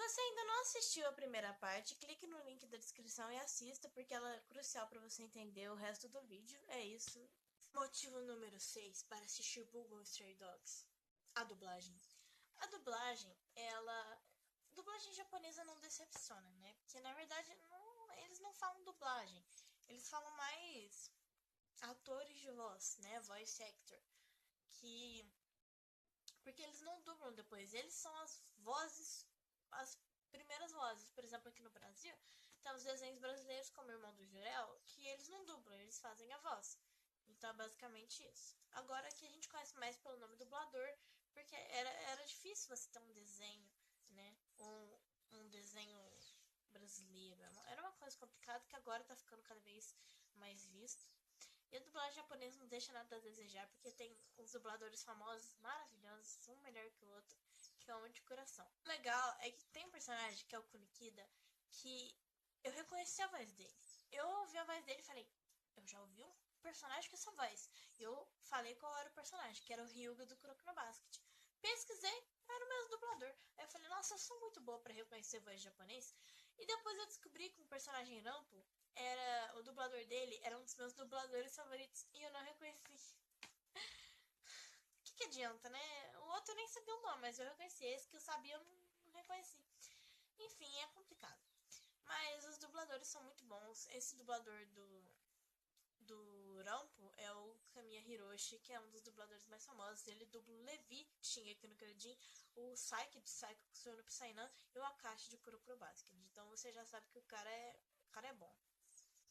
você ainda não assistiu a primeira parte, clique no link da descrição e assista, porque ela é crucial para você entender o resto do vídeo. É isso. Motivo número 6 para assistir Bungo Stray Dogs. A dublagem. A dublagem, dublagem japonesa não decepciona, né? Porque na verdade eles não falam dublagem. Eles falam mais atores de voz, né? Voice actor. Porque eles não dublam depois. Eles são as vozes, as primeiras vozes. Por exemplo, aqui no Brasil, temos desenhos brasileiros como o Irmão do Jurel, que eles não dublam, eles fazem a voz. Então é basicamente isso. Agora aqui a gente conhece mais pelo nome dublador, porque era difícil você ter um desenho, né? Um desenho brasileiro. Era uma coisa complicada que agora tá ficando cada vez mais visto. E a dublagem japonesa não deixa nada a desejar, porque tem uns dubladores famosos maravilhosos, um melhor que o outro, que é um de coração. O legal é que tem um personagem, que é o Kunikida, que eu reconheci a voz dele. Eu ouvi a voz dele e falei, eu já ouvi um personagem com essa voz. E eu falei qual era o personagem, que era o Ryuga do Kuroko no Basket. Pesquisei, era o mesmo dublador. Aí eu falei, nossa, eu sou muito boa pra reconhecer voz japonês. E depois eu descobri que um personagem Rampo era o dublador dele, era um dos meus dubladores favoritos e eu não reconheci. O que adianta, né? O outro eu nem sabia o nome, mas eu reconheci. Esse que eu sabia eu não reconheci. Enfim, é complicado. Mas os dubladores são muito bons. Esse dublador do Rampo é o Kamiya Hiroshi, que é um dos dubladores mais famosos. Ele dubla o Levi de Shingeki no Kyojin, o Saiki de Saiko Kusuo no Psynan e o Akashi de Kuroko no Basket. Então você já sabe que o cara é bom.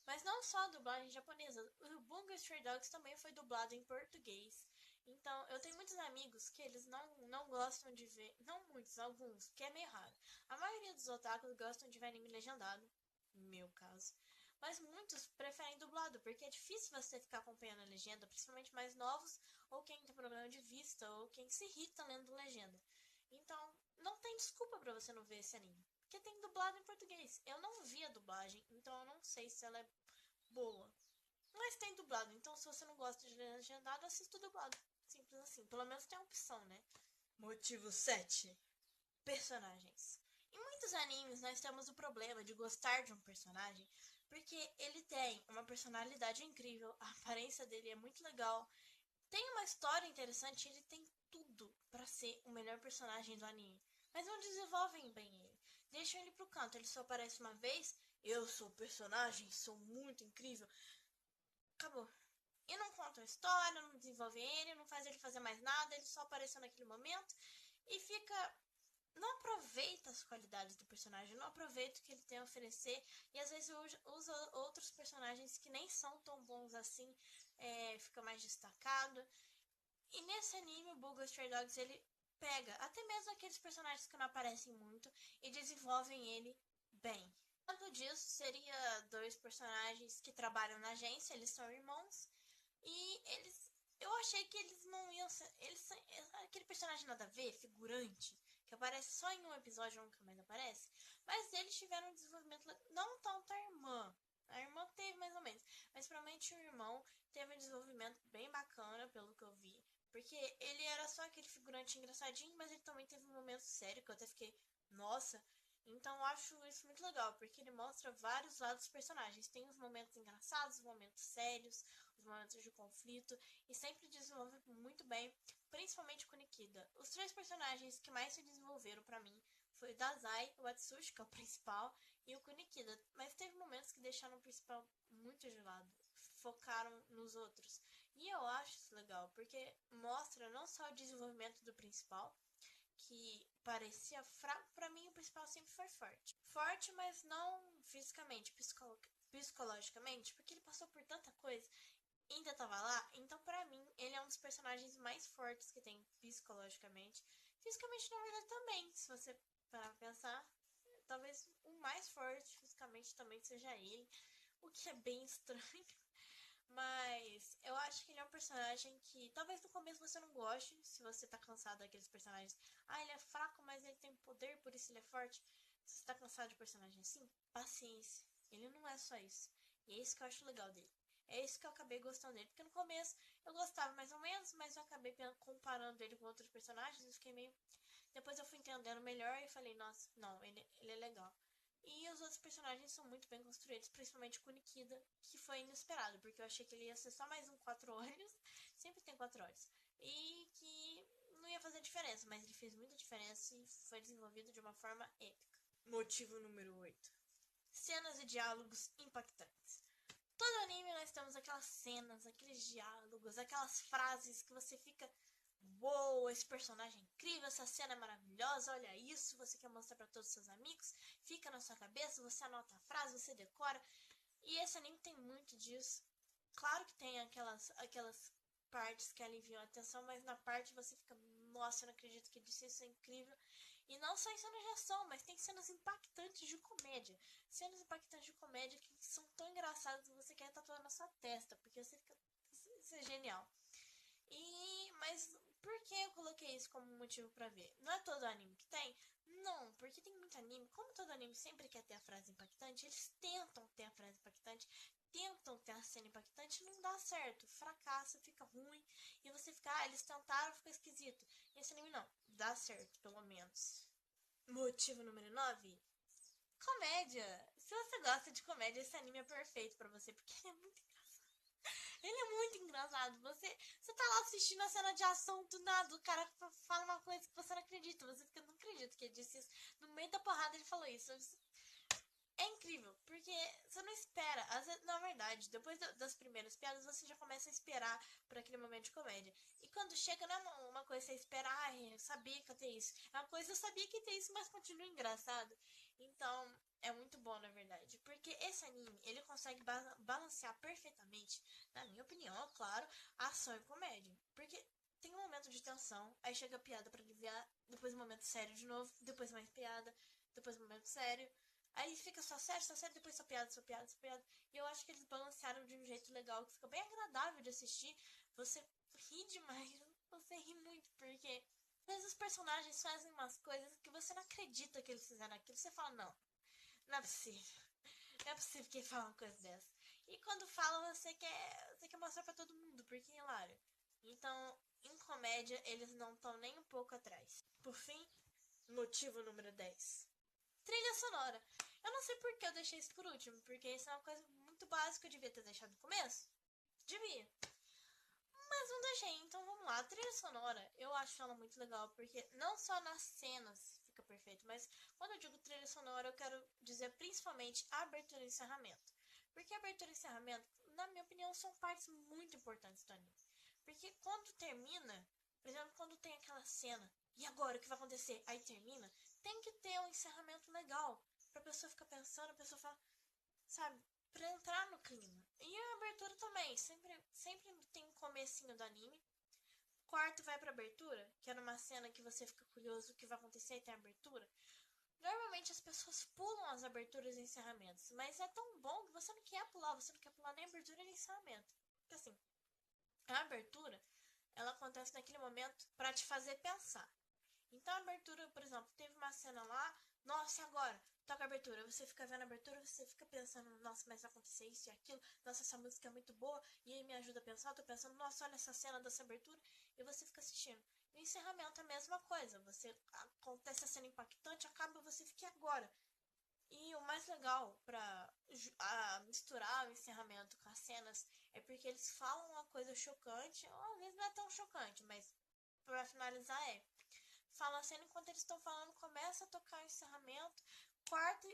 Mas não só a dublagem japonesa, o Bungo Stray Dogs também foi dublado em português. Então, eu tenho muitos amigos que eles não gostam de ver, não muitos, alguns, que é meio raro. A maioria dos otakus gostam de ver anime legendado, no meu caso. Mas muitos preferem dublado, porque é difícil você ficar acompanhando a legenda, principalmente mais novos, ou quem tem problema de vista, ou quem se irrita lendo legenda. Então, não tem desculpa pra você não ver esse anime. Porque tem dublado em português. Eu não vi a dublagem, então eu não sei se ela é boa. Mas tem dublado, então se você não gosta de legendado, assista o dublado. Simples assim. Pelo menos tem a opção, né? Motivo 7. Personagens. Em muitos animes nós temos o problema de gostar de um personagem porque ele tem uma personalidade incrível, a aparência dele é muito legal, tem uma história interessante, ele tem tudo para ser o melhor personagem do anime. Mas não desenvolvem bem ele. Deixam ele pro canto, ele só aparece uma vez, eu sou o personagem, sou muito incrível. Acabou. E não conta a história, não desenvolve ele, não faz ele fazer mais nada, ele só apareceu naquele momento e fica. Não aproveita as qualidades do personagem, não aproveita o que ele tem a oferecer e às vezes usa outros personagens que nem são tão bons assim, fica mais destacado. E nesse anime, o Bungo Stray Dogs, ele pega até mesmo aqueles personagens que não aparecem muito e desenvolvem ele bem. Exemplo disso seria dois personagens que trabalham na agência, eles são irmãos e eles. Eu achei que eles não iam ser. Eles são aquele personagem nada a ver, figurante, que aparece só em um episódio e nunca mais aparece. Mas eles tiveram um desenvolvimento. Não tanto a irmã. A irmã teve mais ou menos. Mas provavelmente o irmão teve um desenvolvimento bem bacana, pelo que eu vi. Porque ele era só aquele figurante engraçadinho, mas ele também teve um momento sério que eu até fiquei, nossa. Então eu acho isso muito legal, porque ele mostra vários lados dos personagens. Tem os momentos engraçados, os momentos sérios, os momentos de conflito, e sempre desenvolve muito bem, principalmente com Nikida. Os três personagens que mais se desenvolveram para mim foi o Dazai, o Atsushi, que é o principal, e o Kunikida. Mas teve momentos que deixaram o principal muito de lado, focaram nos outros. E eu acho isso legal, porque mostra não só o desenvolvimento do principal, que parecia fraco, pra mim o principal sempre foi forte. Forte, mas não fisicamente, psicologicamente, porque ele passou por tanta coisa e ainda tava lá. Então, pra mim, ele é um dos personagens mais fortes que tem psicologicamente. Fisicamente, na verdade, também, se você parar pra pensar. Talvez o mais forte fisicamente também seja ele, o que é bem estranho. Mas eu acho que ele é um personagem que talvez no começo você não goste, se você tá cansado daqueles personagens. Ah, ele é fraco, mas ele tem poder, por isso ele é forte. Se você tá cansado de personagem assim, paciência. Ele não é só isso. E é isso que eu acho legal dele. É isso que eu acabei gostando dele. Porque no começo eu gostava mais ou menos, mas eu acabei comparando ele com outros personagens e fiquei meio. Depois eu fui entendendo melhor e falei, nossa, não, ele é legal. E os outros personagens são muito bem construídos, principalmente com o Nikida, que foi inesperado, porque eu achei que ele ia ser só mais um 4 olhos, sempre tem 4 olhos, e que não ia fazer diferença, mas ele fez muita diferença e foi desenvolvido de uma forma épica. Motivo número 8. Cenas e diálogos impactantes. Todo anime nós temos aquelas cenas, aqueles diálogos, aquelas frases que você fica, uou, esse personagem é incrível, essa cena é maravilhosa, olha isso, você quer mostrar para todos os seus amigos, fica na sua cabeça, você anota a frase, você decora. E esse anime tem muito disso. Claro que tem aquelas partes que aliviam a atenção, mas na parte você fica, nossa, eu não acredito que disse isso, é incrível. E não só em cenas de ação, mas tem cenas impactantes de comédia. Cenas impactantes de comédia que são tão engraçadas que você quer tatuar na sua testa, porque você fica, isso é genial. Mas por que eu coloquei isso como motivo pra ver? Não é todo anime que tem? Não, porque tem muito anime. Como todo anime sempre quer ter a frase impactante, eles tentam ter a frase impactante, tentam ter a cena impactante, não dá certo. Fracassa, fica ruim. E você fica, eles tentaram, ficou esquisito. Esse anime não, dá certo, pelo menos. Motivo número 9. Comédia. Se você gosta de comédia, esse anime é perfeito pra você, porque ele é muito engraçado. Ele é muito engraçado. Você tá lá assistindo a cena de ação do nada, o cara fala uma coisa que você não acredita. Você fica, não acredito que ele disse isso. No meio da porrada ele falou isso. É incrível, porque você não espera. Às vezes, na verdade, depois das primeiras piadas, você já começa a esperar por aquele momento de comédia. E quando chega, não é uma coisa que você espera, eu sabia que ia ter isso. É uma coisa, eu sabia que ia ter isso, mas continua engraçado. Então, é muito bom, na verdade. Porque esse anime, ele consegue balancear perfeitamente, na minha opinião, claro, ação e comédia. Porque tem um momento de tensão, aí chega a piada pra aliviar, depois um momento sério de novo, depois mais piada, depois um momento sério. Aí fica só sério, depois só piada, só piada, só piada. E eu acho que eles balancearam de um jeito legal, que fica bem agradável de assistir. Você ri demais, você ri muito, porque às vezes os personagens fazem umas coisas que você não acredita que eles fizeram aquilo. Você fala, não é possível. Não é possível que ele fale uma coisa dessa. E quando fala, você quer mostrar pra todo mundo, porque é hilário. Então, em comédia, eles não estão nem um pouco atrás. Por fim, motivo número 10. Trilha sonora. Eu não sei por que eu deixei isso por último, porque isso é uma coisa muito básica, eu devia ter deixado no começo. Devia. Mas não deixei, então vamos lá. A trilha sonora, eu acho ela muito legal, porque não só nas cenas fica perfeito, mas quando eu digo trilha sonora, eu quero dizer principalmente a abertura e encerramento. Porque a abertura e encerramento, na minha opinião, são partes muito importantes do anime. Porque quando termina, por exemplo, quando tem aquela cena, e agora o que vai acontecer? Aí termina, tem que ter um encerramento legal. Pra pessoa ficar pensando, a pessoa fala, sabe, pra entrar no clima. E a abertura também, sempre tem um comecinho do anime. Quarto vai pra abertura, que é numa cena que você fica curioso o que vai acontecer e tem a abertura. Normalmente as pessoas pulam as aberturas e encerramentos, mas é tão bom que você não quer pular nem abertura nem encerramento. Porque assim, a abertura, ela acontece naquele momento pra te fazer pensar. Então a abertura, por exemplo, teve uma cena lá, nossa, e agora? Toca a abertura, você fica vendo a abertura, você fica pensando, nossa, mas vai acontecer isso e aquilo, nossa, essa música é muito boa, e aí me ajuda a pensar, eu tô pensando, nossa, olha essa cena dessa abertura, e você fica assistindo. E o encerramento é a mesma coisa, você acontece a cena impactante, acaba, você fica agora. E o mais legal pra misturar o encerramento com as cenas é porque eles falam uma coisa chocante, ou às vezes não é tão chocante, mas pra finalizar fala a cena enquanto eles estão falando, começa a tocar o encerramento, corta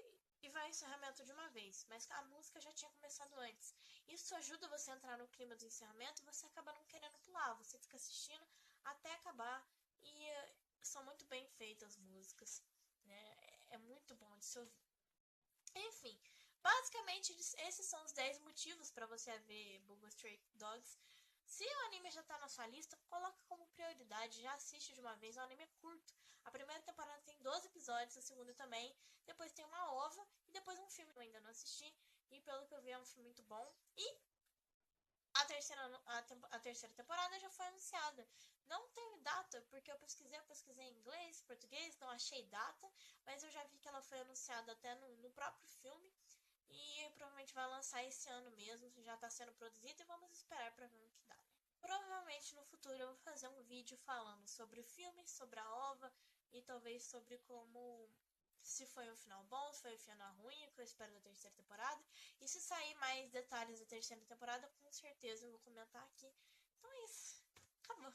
e vai o encerramento de uma vez. Mas a música já tinha começado antes. Isso ajuda você a entrar no clima do encerramento e você acaba não querendo pular. Você fica assistindo até acabar. E são muito bem feitas as músicas. Né? É muito bom de se ouvir. Enfim, basicamente esses são os 10 motivos para você ver Bungo Stray Dogs. Se o anime já tá na sua lista, coloca como prioridade, já assiste de uma vez, o anime é curto. A primeira temporada tem 12 episódios, a segunda também, depois tem uma ova e depois um filme que eu ainda não assisti. E pelo que eu vi é um filme muito bom. E a terceira temporada já foi anunciada. Não tem data, porque eu pesquisei em inglês, português, não achei data, mas eu já vi que ela foi anunciada até no próprio filme. E provavelmente vai lançar esse ano mesmo, já está sendo produzido e vamos esperar para ver o que dá. Provavelmente no futuro eu vou fazer um vídeo falando sobre o filme, sobre a OVA e talvez sobre como... se foi um final bom, se foi um final ruim, o que eu espero da terceira temporada. E se sair mais detalhes da terceira temporada, com certeza eu vou comentar aqui. Então é isso. Acabou.